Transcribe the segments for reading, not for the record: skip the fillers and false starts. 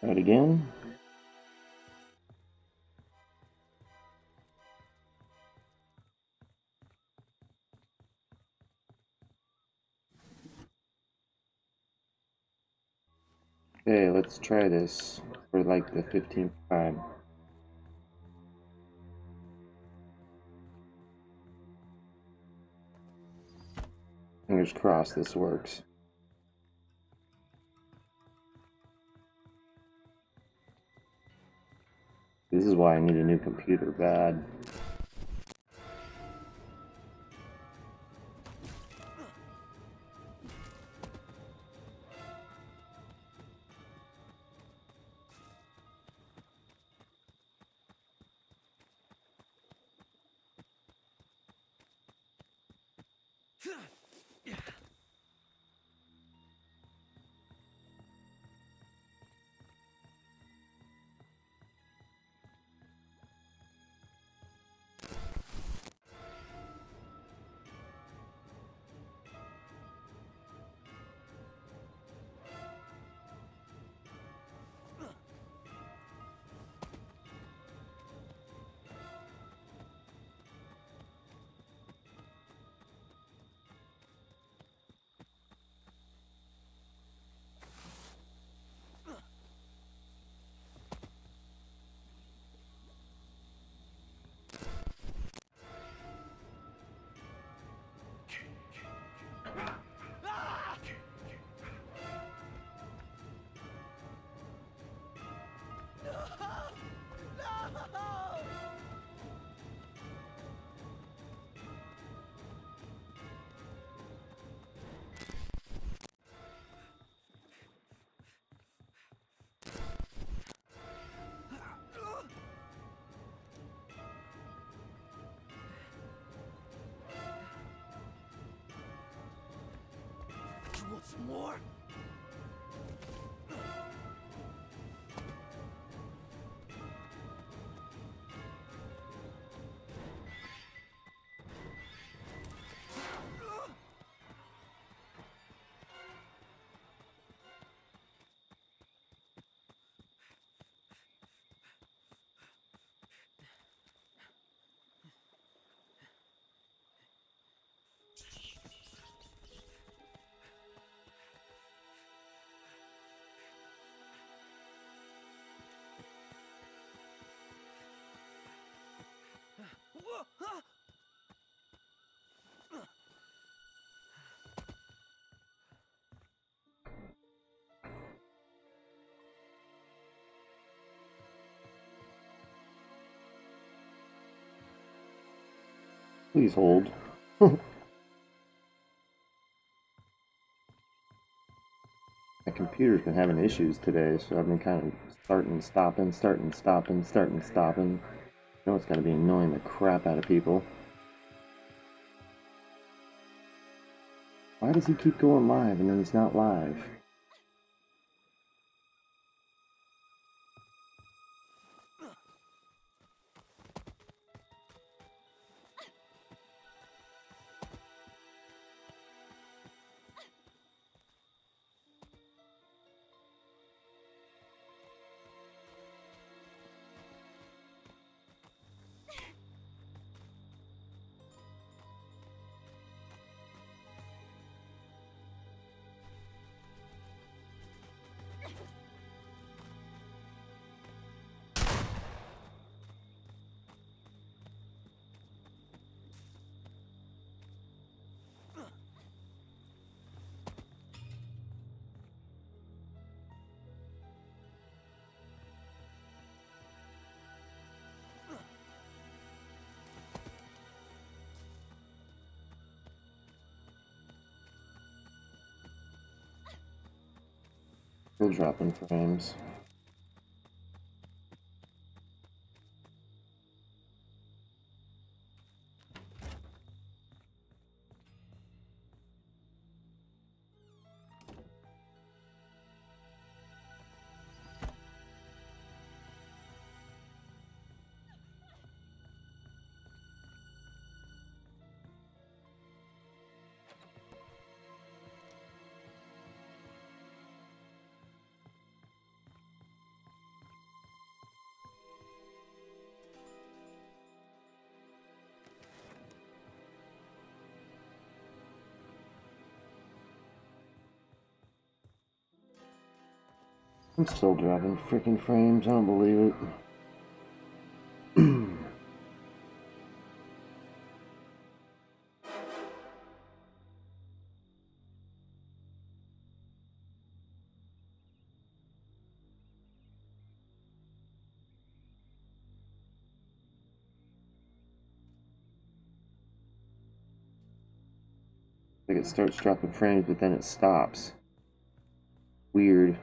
Try it again. Okay, let's try this for like the 15th time. Fingers crossed this works. This is why I need a new computer bad. What's more? Please hold. My computer's been having issues today, so I've been kind of starting, stopping, starting, stopping, starting, stopping. I know it's gotta be annoying the crap out of people. Why does he keep going live and then he's not live? Still dropping frames. I'm still dropping freaking frames, I don't believe it. Like it starts dropping frames, but then it stops. Weird.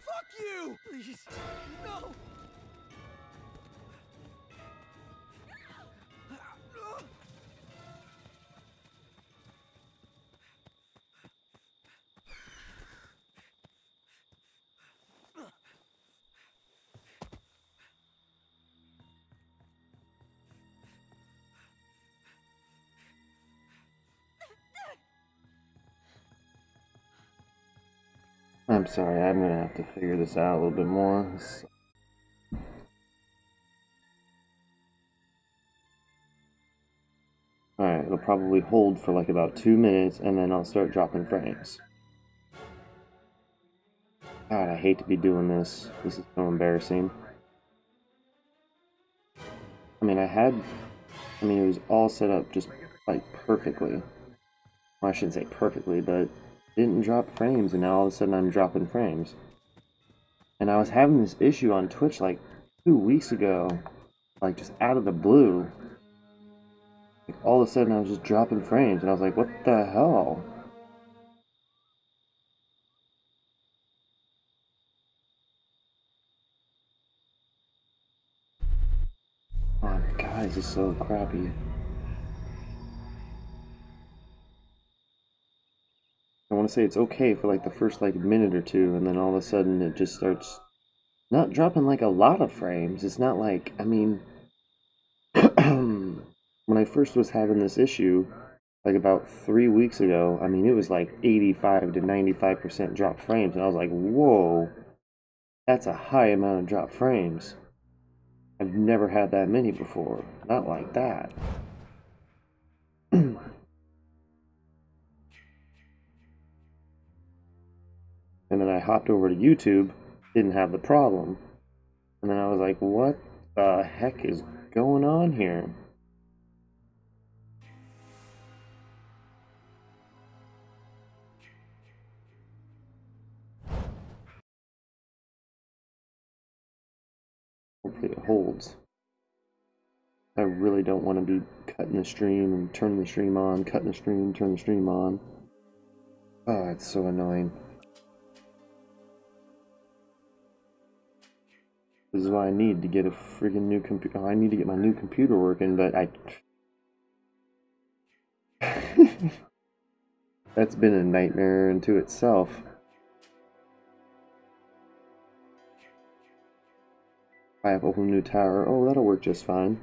Fuck you! Please, no! I'm sorry, I'm gonna have to figure this out a little bit more. Alright, it'll probably hold for like about 2 minutes and then I'll start dropping frames. God, I hate to be doing this. This is so embarrassing. I mean, it was all set up just like perfectly. Well, I shouldn't say perfectly, but it didn't drop frames, and now all of a sudden I'm dropping frames. And I was having this issue on Twitch like 2 weeks ago, like just out of the blue. Like all of a sudden I was just dropping frames, and I was like, what the hell? Oh, guys, it's so crappy. I want to say it's okay for like the first like minute or two, and then all of a sudden it just starts not dropping like a lot of frames. It's not like, I mean, when I first was having this issue, like about 3 weeks ago, I mean, it was like 85 to 95% drop frames, and I was like, whoa, that's a high amount of drop frames. I've never had that many before. Not like that. And then I hopped over to YouTube, didn't have the problem. And then I was like, what the heck is going on here? Hopefully it holds. I really don't want to be cutting the stream and turning the stream on, cutting the stream, turn the stream on. Oh, it's so annoying. This is why I need to get a friggin' new computer. Oh, I need to get my new computer working, but that's been a nightmare unto itself. I have a whole new tower. Oh, that'll work just fine.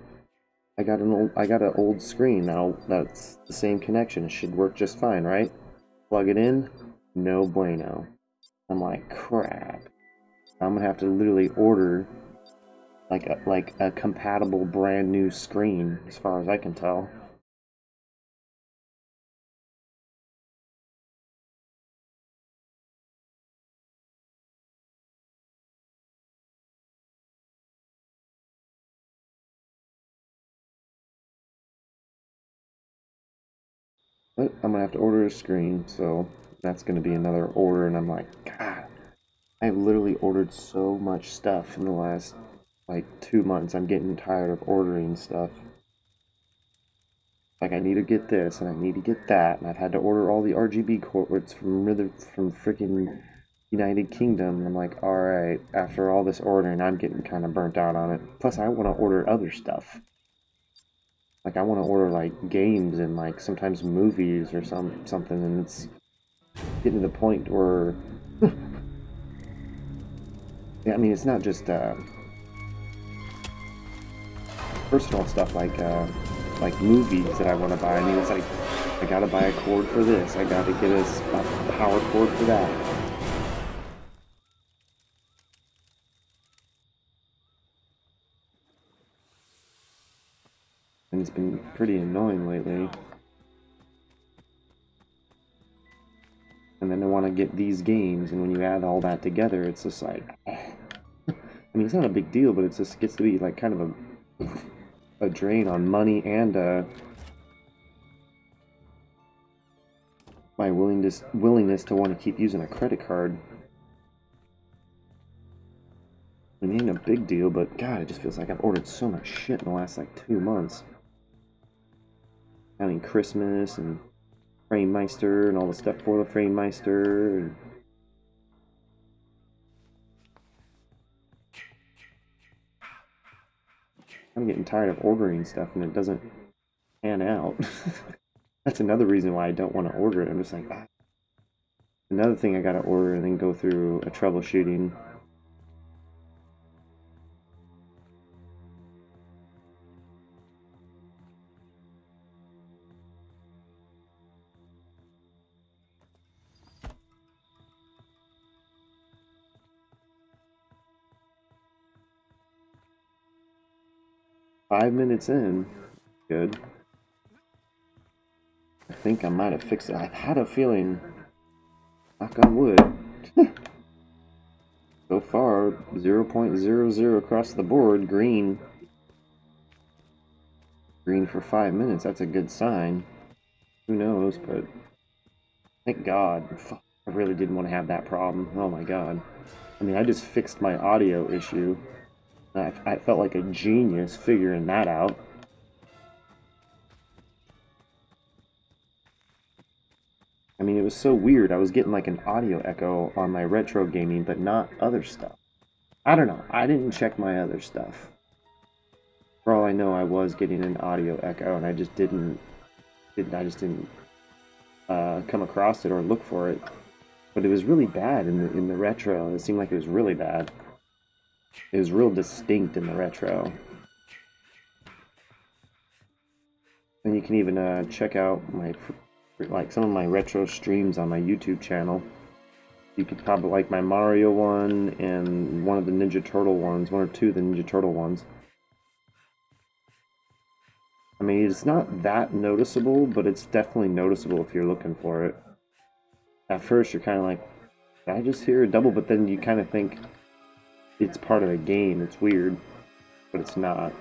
I got an old screen. That's the same connection. It should work just fine, right? Plug it in. No bueno. I'm like, crap. I'm gonna have to literally order like a compatible brand new screen, as far as I can tell. But I'm gonna have to order a screen, so that's gonna be another order, and I'm like, God, I've literally ordered so much stuff in the last like 2 months. I'm getting tired of ordering stuff. Like, I need to get this, and I need to get that, and I've had to order all the RGB cords from freaking United Kingdom, and I'm like, alright, after all this ordering, I'm getting kind of burnt out on it. Plus, I want to order other stuff. Like, I want to order, like, games and, like, sometimes movies or something, and it's getting to the point where... yeah, I mean, it's not just, personal stuff like movies that I want to buy. I mean, it's like I gotta buy a cord for this. I gotta get a power cord for that. And it's been pretty annoying lately. And then I want to get these games, and when you add all that together, it's just like, I mean, it's not a big deal, but it just gets to be like kind of a drain on money and my willingness to want to keep using a credit card. I mean, it ain't a big deal, but God, it just feels like I've ordered so much shit in the last like 2 months. Counting Christmas and Framemeister and all the stuff for the Framemeister. And I'm getting tired of ordering stuff and it doesn't pan out. That's another reason why I don't want to order it. I'm just like, ah. Another thing I gotta order and then go through a troubleshooting. Five minutes in. Good. I think I might have fixed it. I had a feeling, knock on wood. So far, 0.00 across the board, green. Green for 5 minutes, that's a good sign. Who knows, but thank God. I really didn't want to have that problem. Oh my God. I mean, I just fixed my audio issue. I felt like a genius figuring that out. I mean, it was so weird. I was getting like an audio echo on my retro gaming, but not other stuff. I don't know. I didn't check my other stuff. For all I know, I was getting an audio echo, and I just didn't come across it or look for it. But it was really bad in the retro. It seemed like it was really bad. It was real distinct in the retro. And you can even check out my some of my retro streams on my YouTube channel. You could probably like my Mario one and one of the Ninja Turtle ones, one or two of the Ninja Turtle ones. I mean, it's not that noticeable, but it's definitely noticeable if you're looking for it. At first, you're kind of like, did I just hear a double? But then you kind of think it's part of the game. It's weird, but it's not.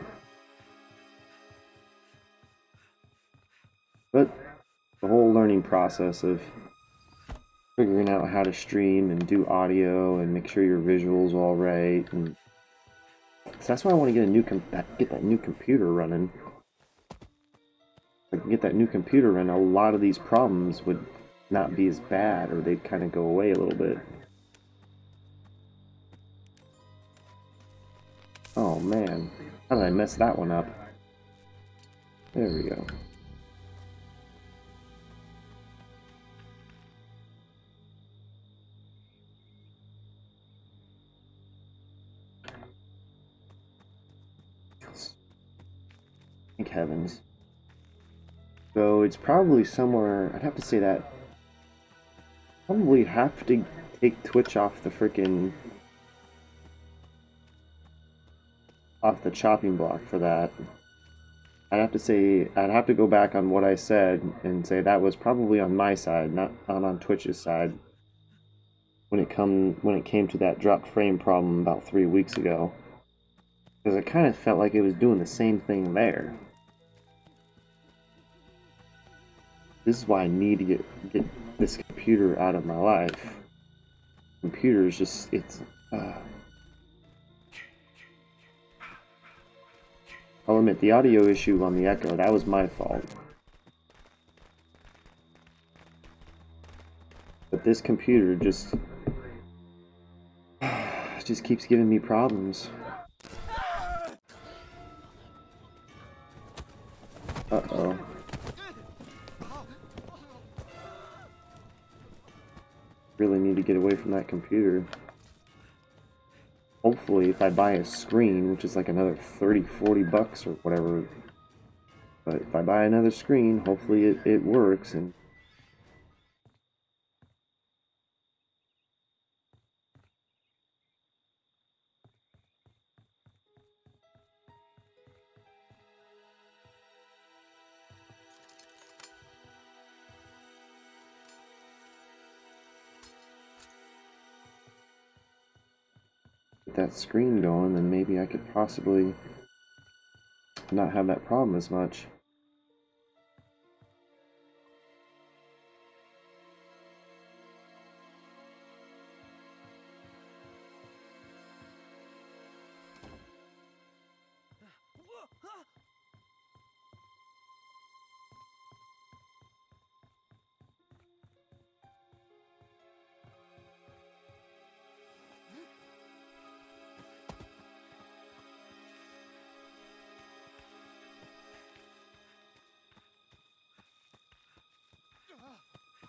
But the whole learning process of figuring out how to stream and do audio and make sure your visuals are all right, and so that's why I want to get that new computer running. If I can get that new computer running, a lot of these problems would not be as bad, or they'd kind of go away a little bit. Oh man, how did I mess that one up? There we go. Thank heavens. So it's probably somewhere, I'd have to say that, probably have to take Twitch off the frickin', off the chopping block for that. I'd have to go back on what I said and say that was probably on my side, not on Twitch's side. When it came to that dropped frame problem about 3 weeks ago. Because I kind of felt like it was doing the same thing there. This is why I need to get this computer out of my life. Computer is just, I'll admit, the audio issue on the Echo, that was my fault. But this computer just keeps giving me problems. Uh-oh. Really need to get away from that computer. hopefully if I buy a screen, which is like another 30-40 bucks or whatever, but if I buy another screen, hopefully it works. And get that screen going, then maybe I could possibly not have that problem as much.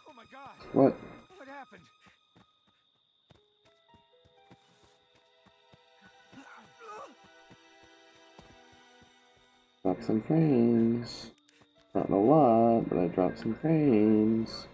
Oh my God! What? What happened? Drop some frames. Not a lot, but I dropped some frames.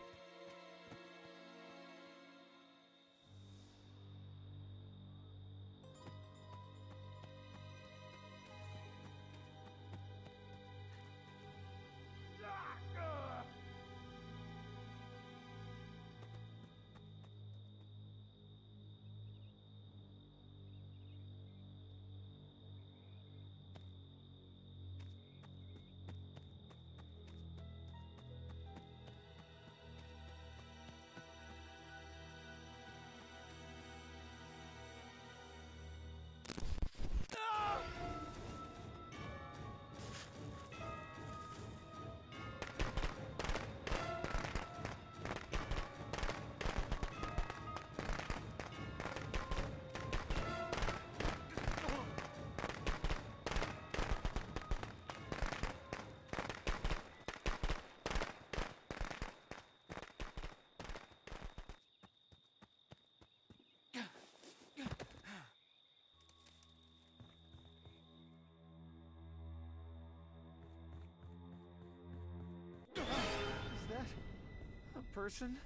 Is that a person?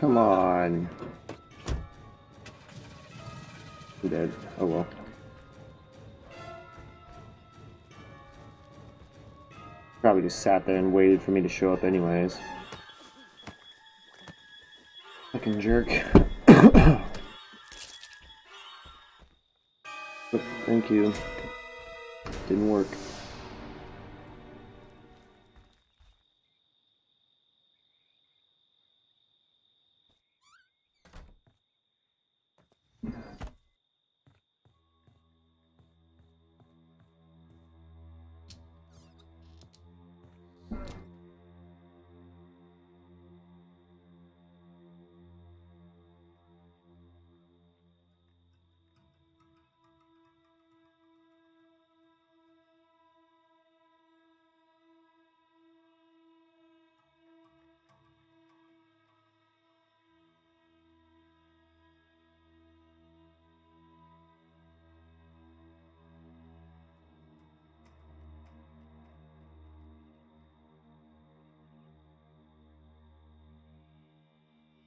Come on. I'm dead. Oh well. Probably just sat there and waited for me to show up anyways. Fucking jerk. Thank you. Didn't work.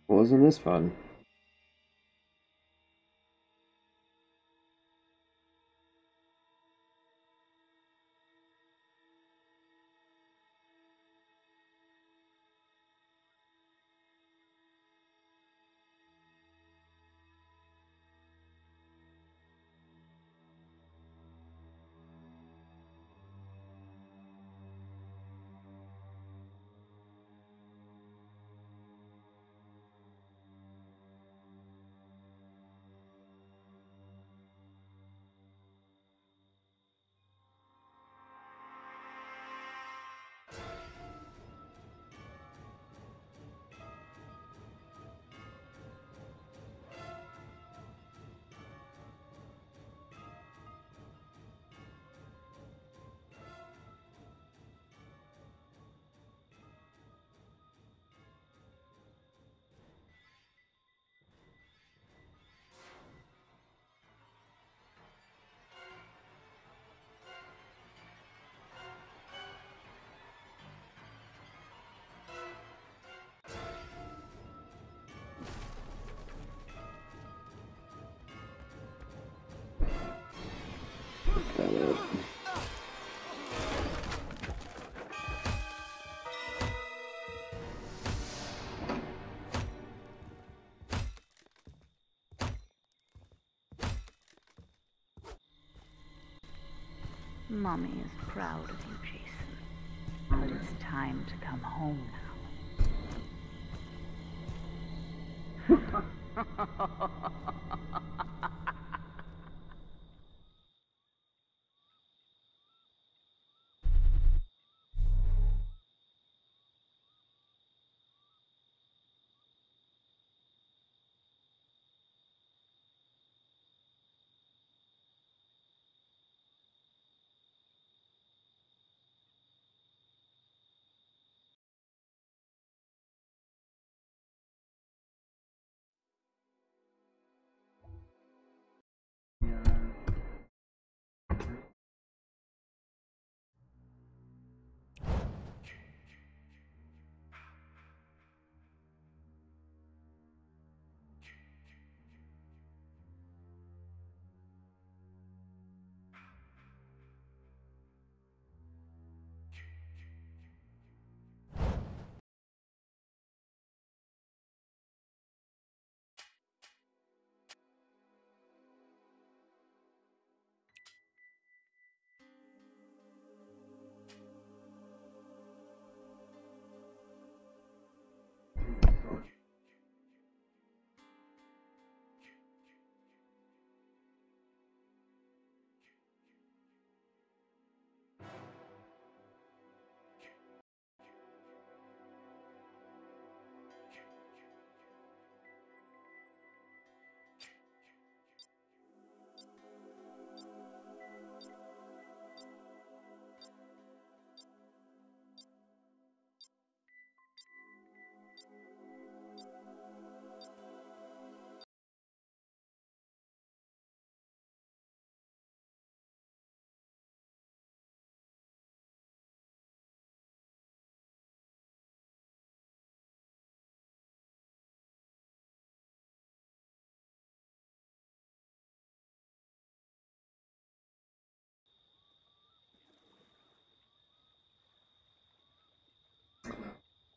Wasn't this fun? Got it. Mommy is proud of you, Jason. But it's time to come home now.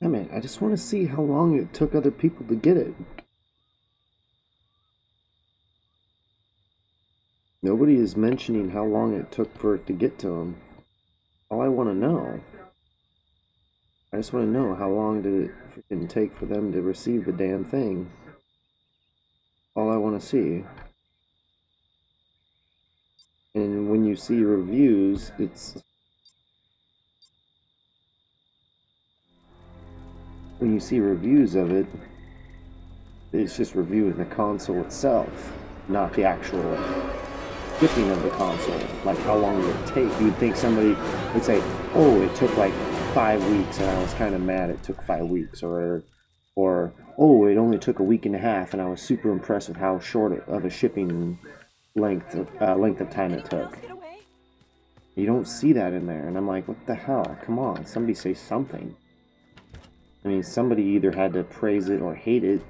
Damn it, I just want to see how long it took other people to get it. Nobody is mentioning how long it took for it to get to them. All I want to know. I just want to know how long did it freaking take for them to receive the damn thing. All I want to see. And when you see reviews, when you see reviews of it, it's just reviewing the console itself, not the actual shipping of the console. Like how long did it take? You'd think somebody would say, oh, it took like 5 weeks and I was kind of mad it took 5 weeks, or oh, it only took a week and a half and I was super impressed with how short of a shipping length of time it took. You don't see that in there, and I'm like, what the hell? Come on, somebody say something. I mean, somebody either had to praise it or hate it,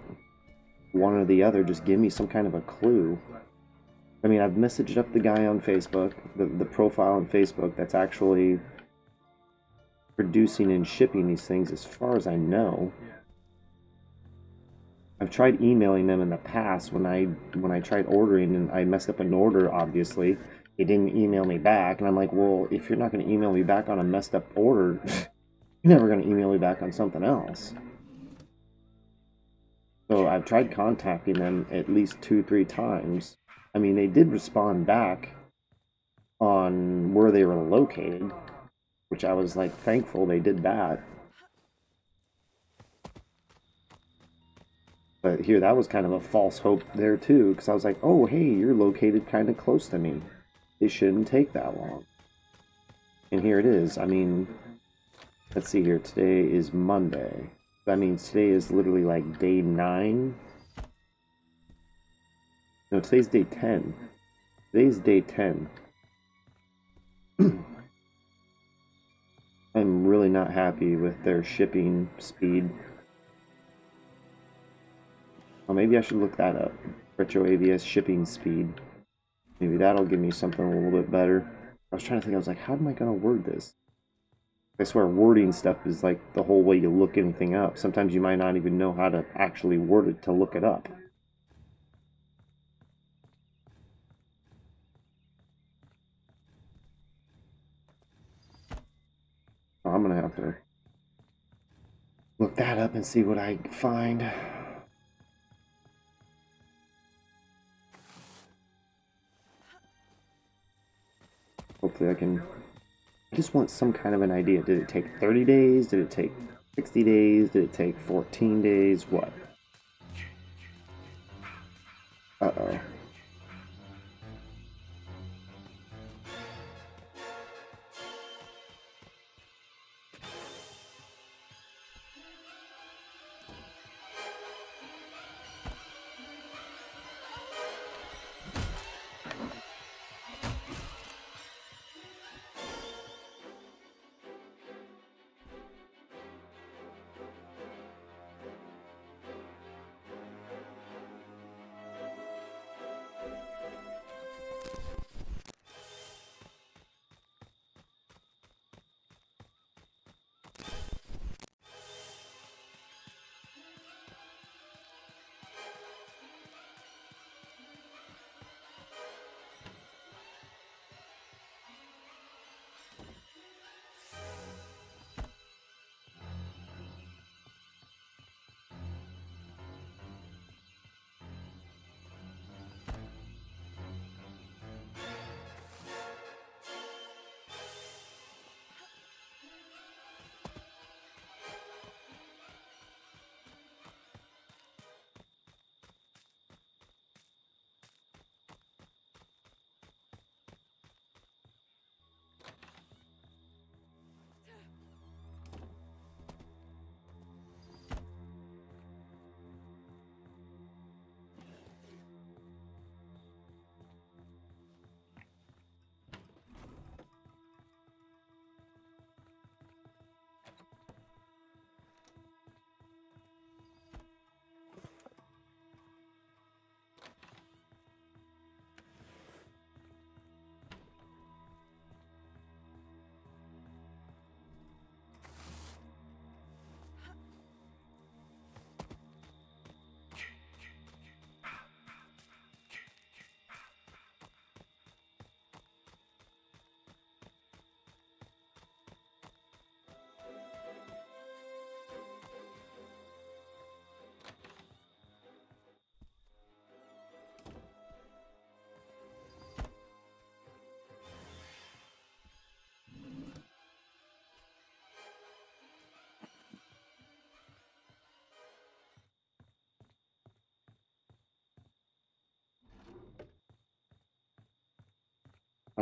one or the other. Just give me some kind of a clue. I mean, I've messaged up the guy on Facebook, the profile on Facebook that's actually producing and shipping these things, as far as I know. I've tried emailing them in the past when I tried ordering and I messed up an order, obviously. They didn't email me back, and I'm like, well, if you're not going to email me back on a messed up order, you're never going to email me back on something else. So I've tried contacting them at least 2-3 times. I mean, they did respond back on where they were located, which I was like thankful they did that. But here, that was kind of a false hope there too, because I was like, oh, hey, you're located kind of close to me. It shouldn't take that long. And here it is. I mean, let's see here. Today is Monday. That means today is literally like day 9. No, today's day 10. Today's day 10. I'm really not happy with their shipping speed. Well, maybe I should look that up. Retro ABS shipping speed. Maybe that'll give me something a little bit better. I was trying to think, I was like, how am I going to word this? I swear wording stuff is like the whole way you look anything up. Sometimes you might not even know how to actually word it to look it up. Oh, I'm going to have to look that up and see what I find. Hopefully I can... I just want some kind of an idea. Did it take 30 days? Did it take 60 days? Did it take 14 days? What? Uh-oh.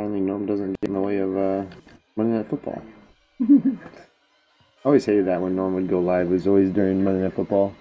finally Norm doesn't get in the way of Monday Night Football. I always hated that when Norm would go live. It was always during Monday Night Football.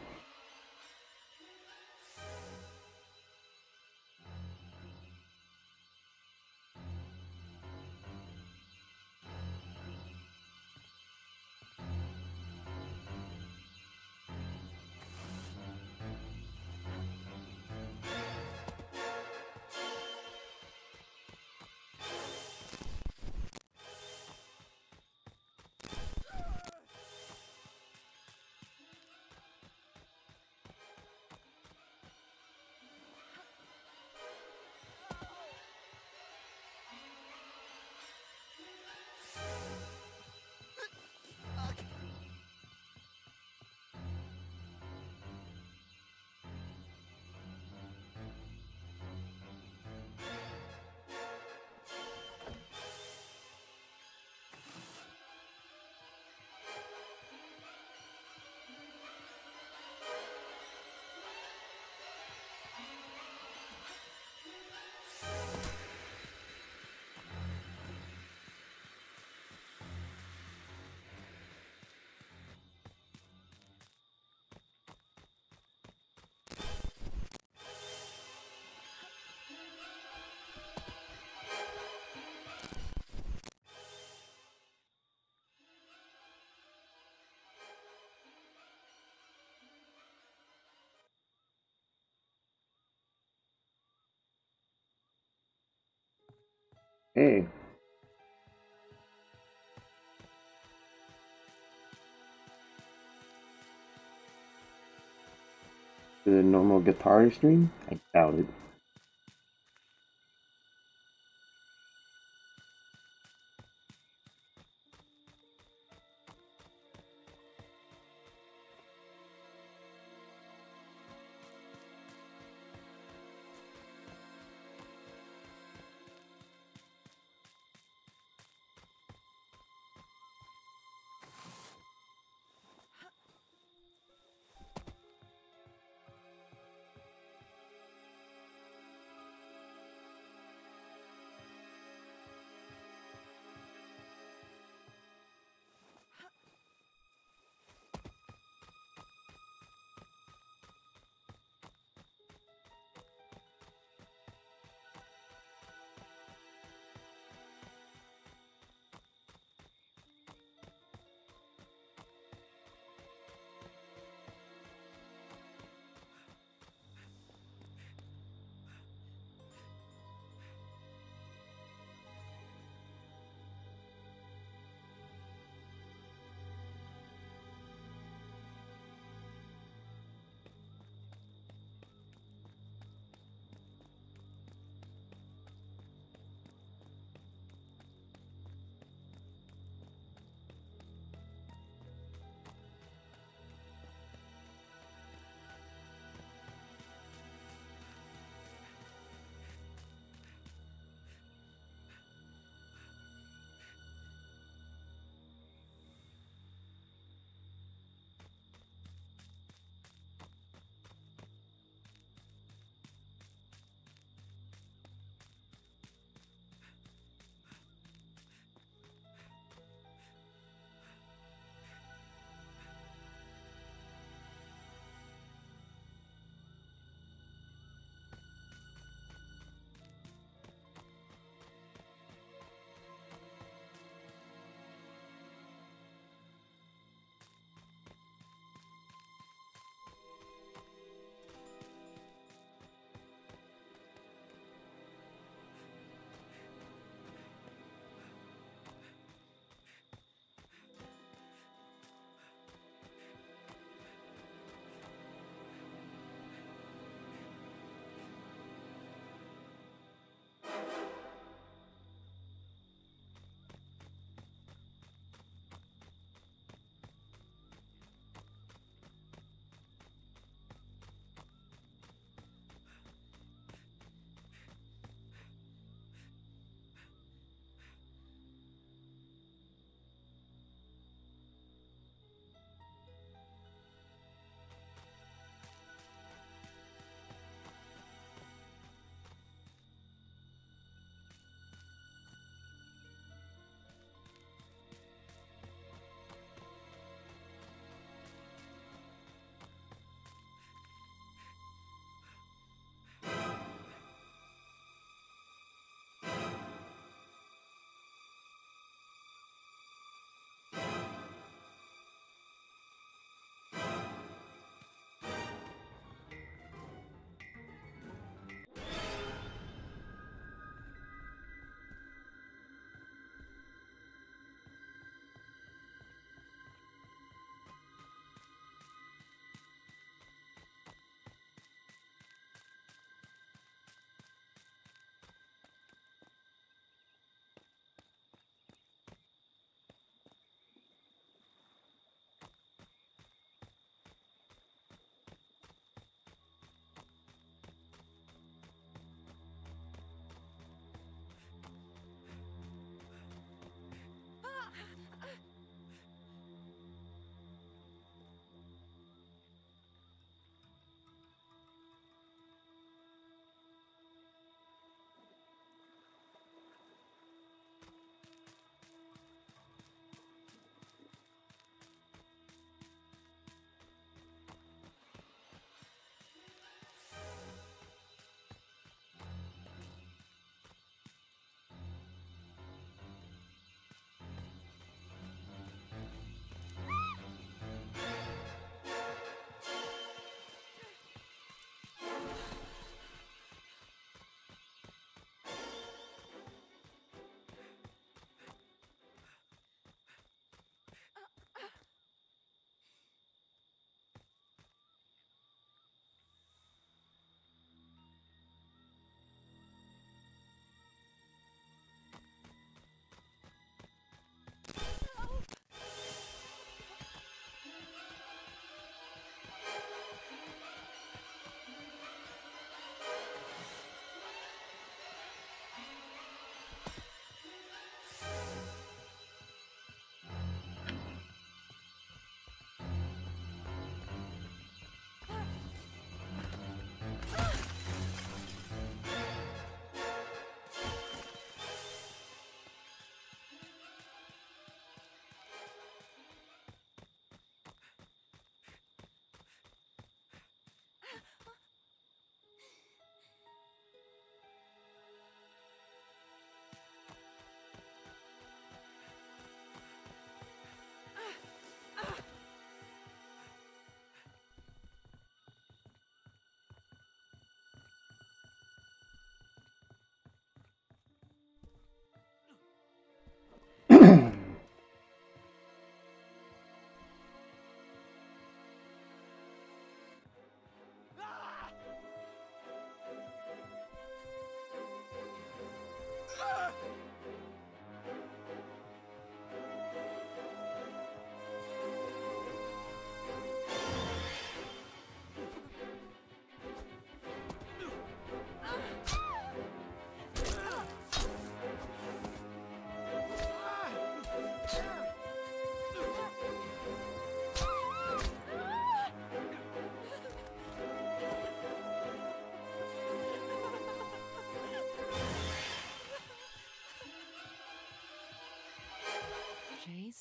Hey. Is it a normal guitar stream? I doubt it.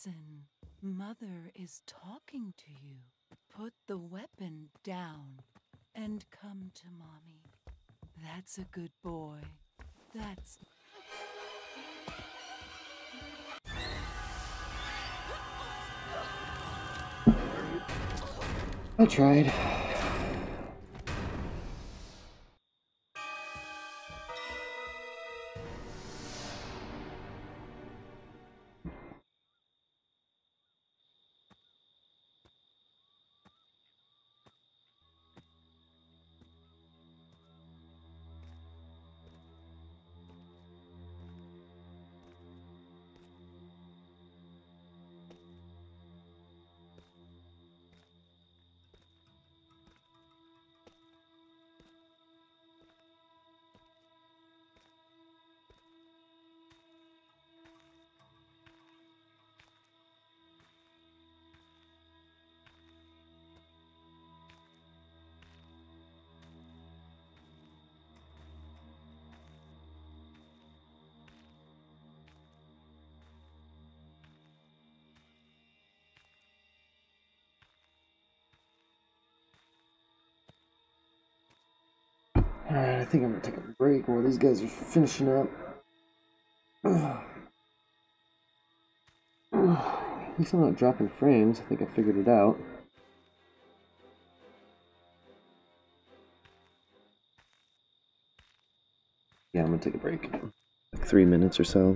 Listen, Mother is talking to you. Put the weapon down and come to Mommy. That's a good boy. That's... I tried. Alright, I think I'm gonna take a break while these guys are finishing up. At least I'm not dropping frames. I think I figured it out. Yeah, I'm gonna take a break. Like 3 minutes or so.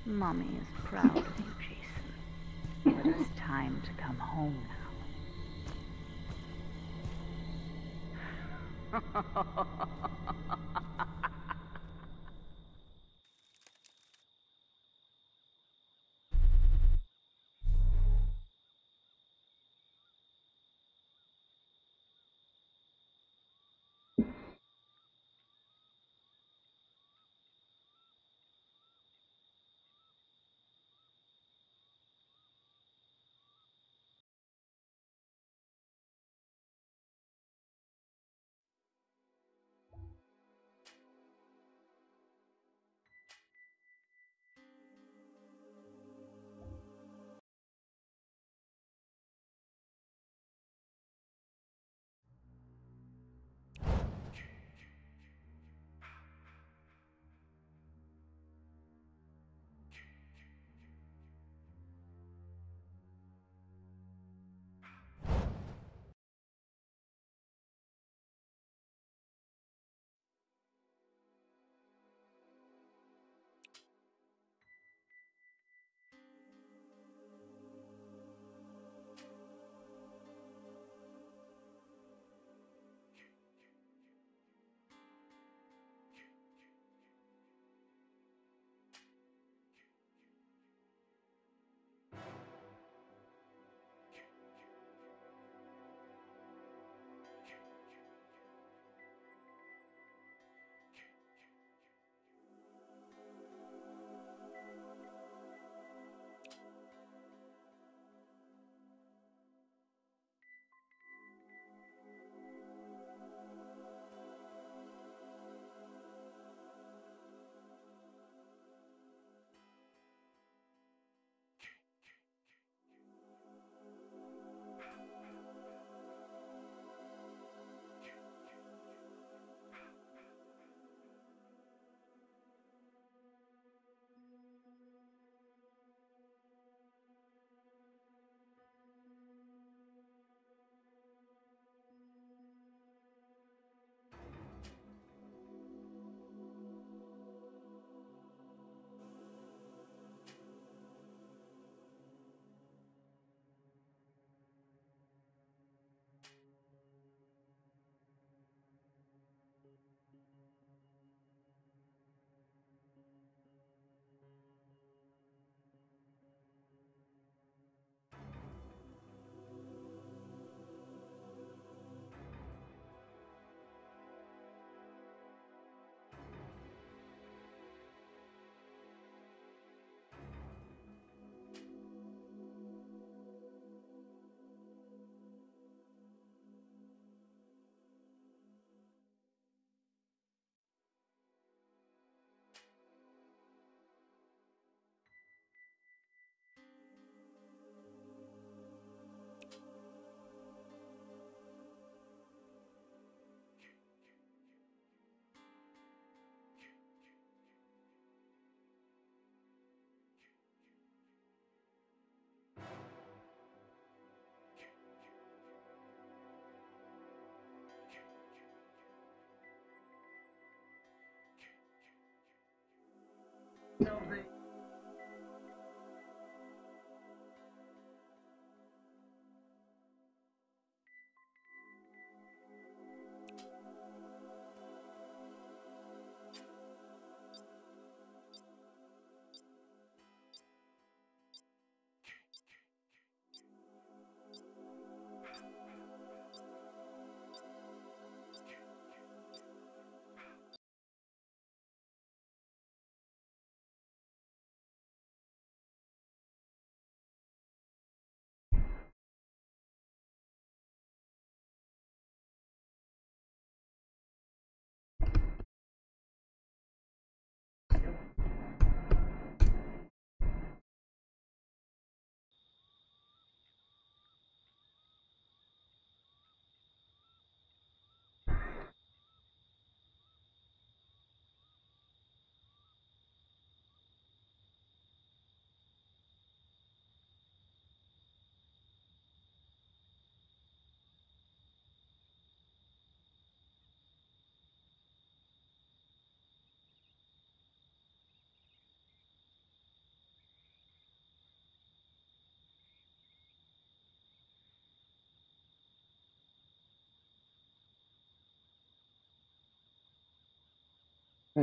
Mommy is proud of you, Jason. But it's time to come home now.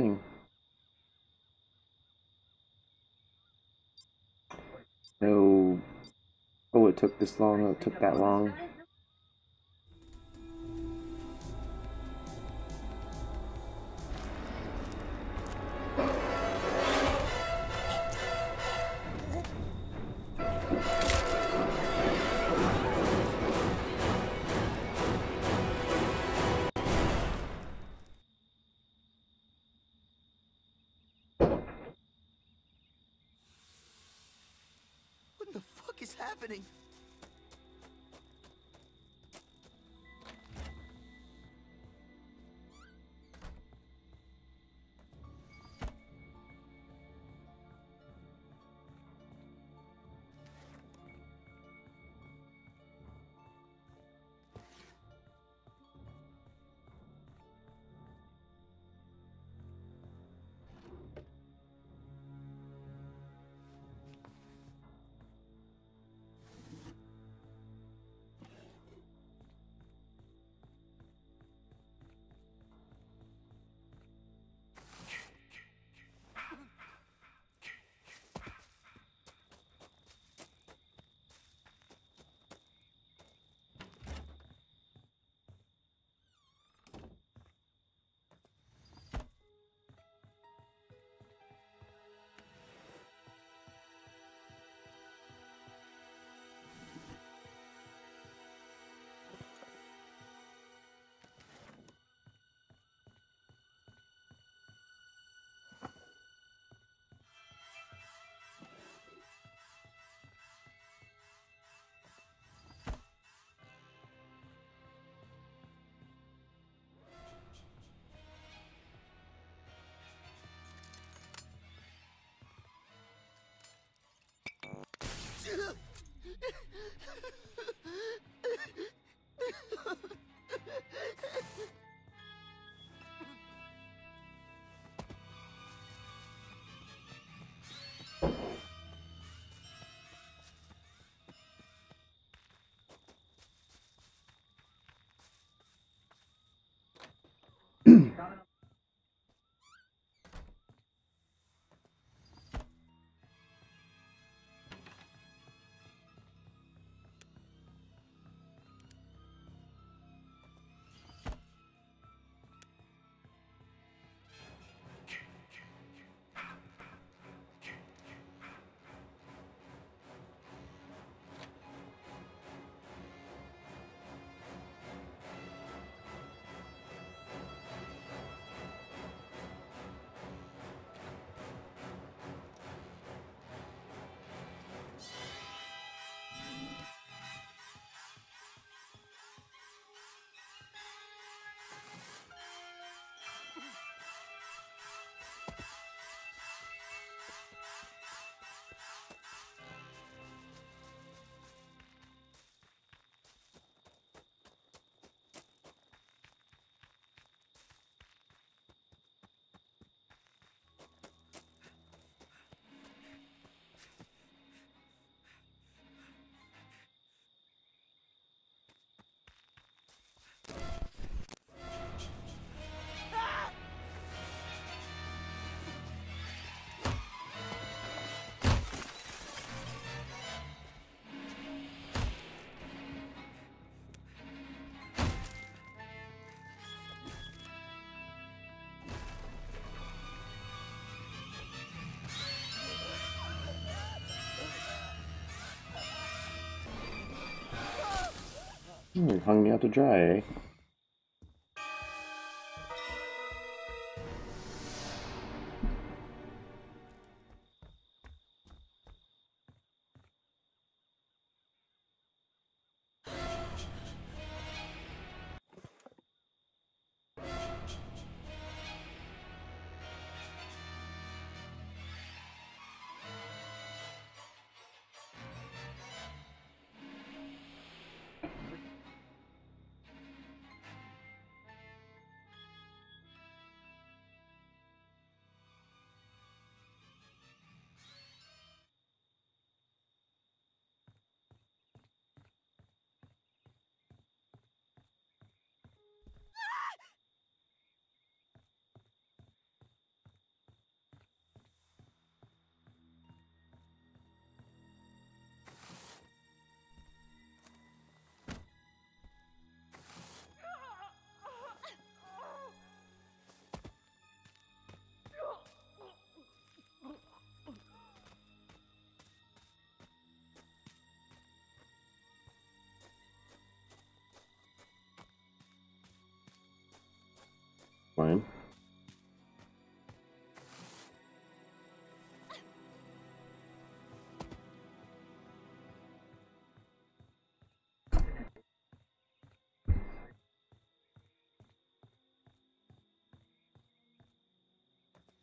thing. No. Oh, it took this long. Oh, it took that long. What the fuck is happening? You hung me out to dry, eh? plan.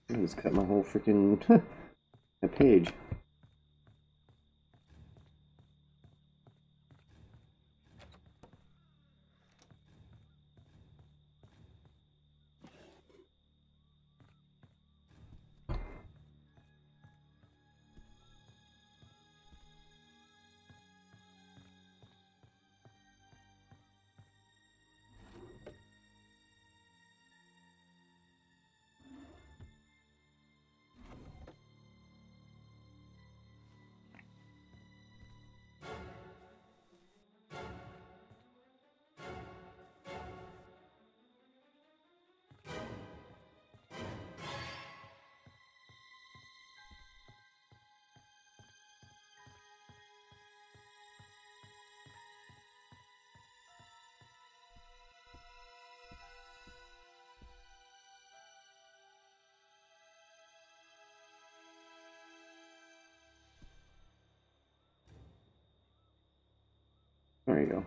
I just cut my whole freaking page. There you go.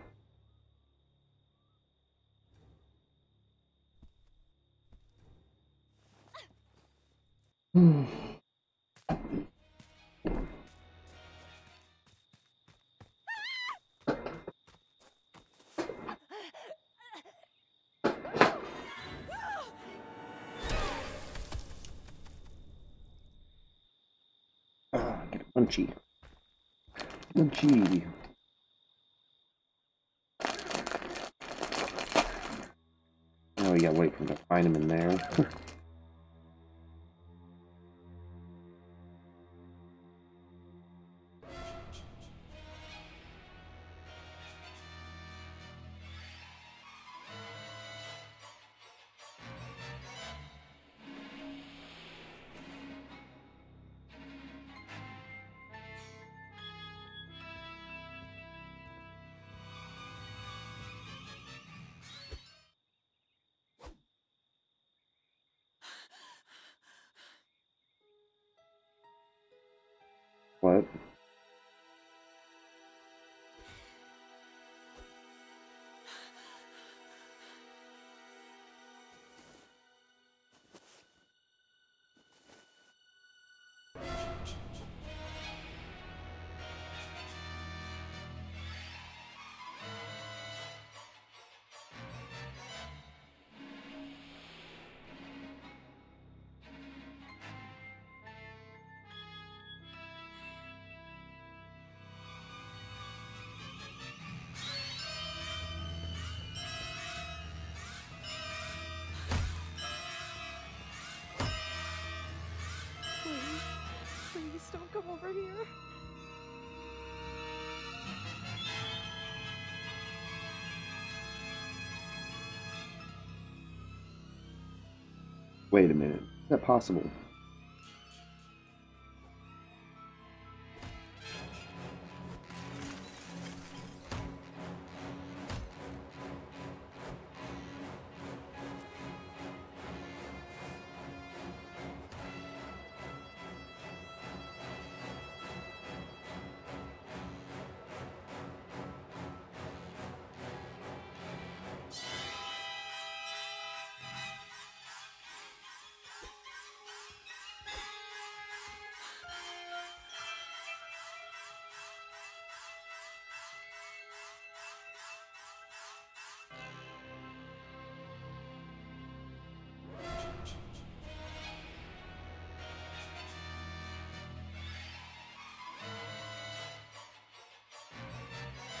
Get a munchy. Munchy. Oh, we gotta wait for him to find him in there. What? Please don't come over here. Wait a minute. Is that possible?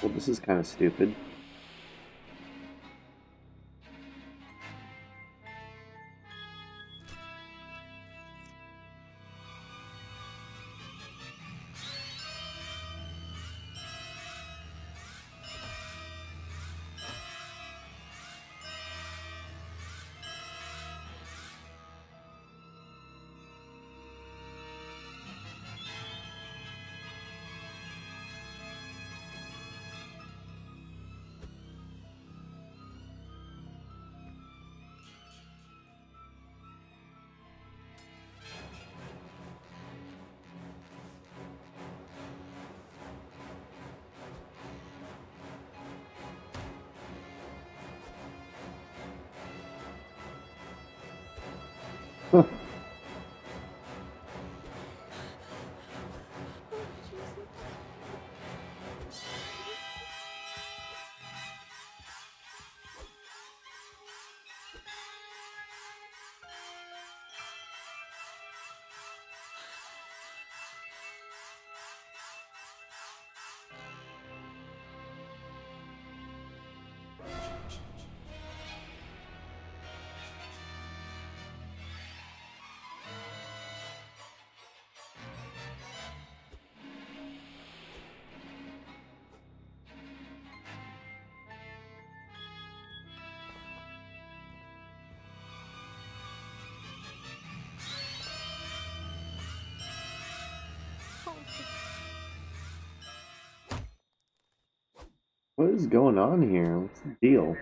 Well, this is kind of stupid. What is going on here? What's the deal?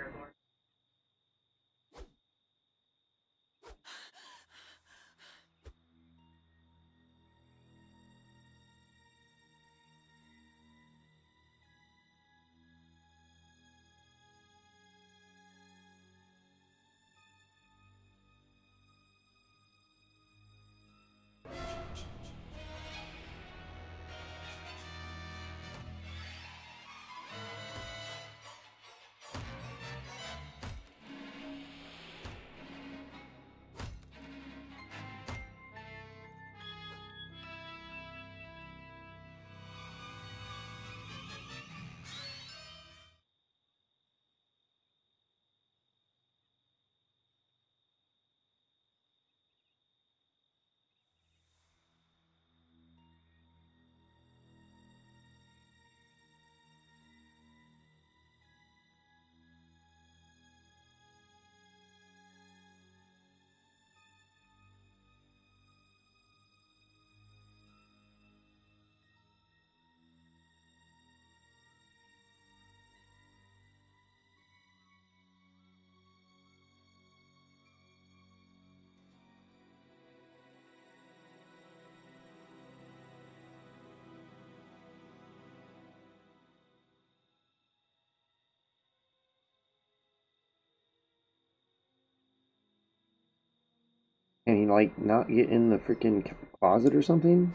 Can he like not get in the freaking closet or something?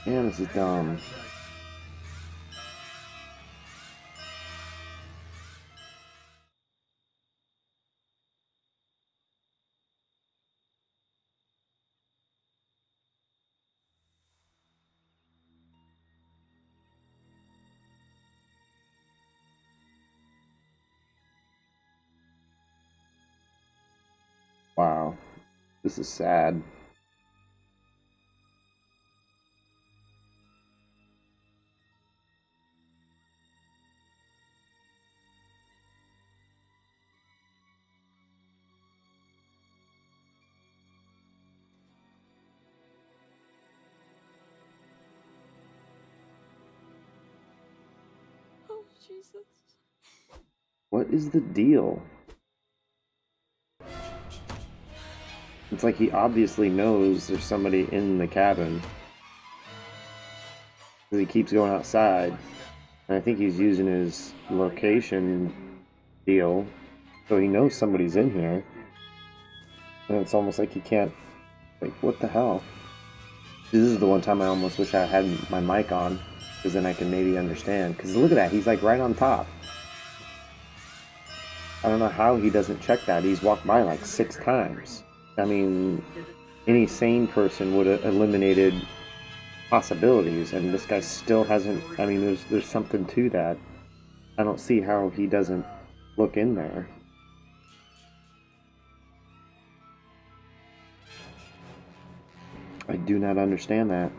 Man, this is dumb. Wow. This is sad. Oh, Jesus. What is the deal? It's like he obviously knows there's somebody in the cabin. He keeps going outside. And I think he's using his location deal, so he knows somebody's in here. And it's almost like he can't, like, what the hell? This is the one time I almost wish I had my mic on, because then I can maybe understand. Because look at that, he's like right on top. I don't know how he doesn't check that. He's walked by like 6 times. I mean, any sane person would have eliminated possibilities, and this guy still hasn't. I mean, there's something to that. I don't see how he doesn't look in there. I do not understand that.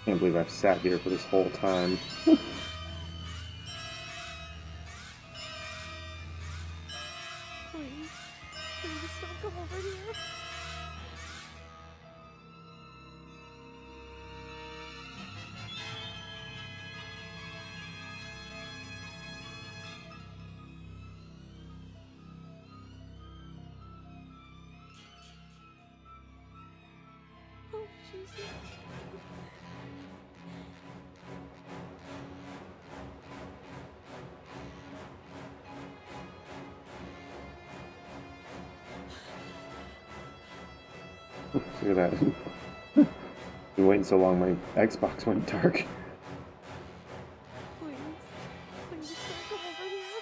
Can't believe I've sat here for this whole time. Please. Please don't come over here. Oh, Jesus. Look at that. Been waiting so long, my Xbox went dark. Please. Please don't come over here.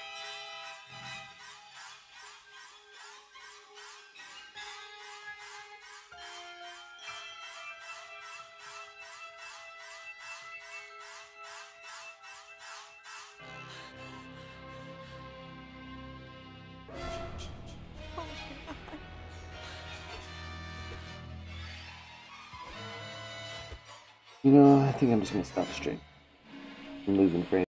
Oh, God. You know, I think I'm just gonna stop the stream. I'm losing frames.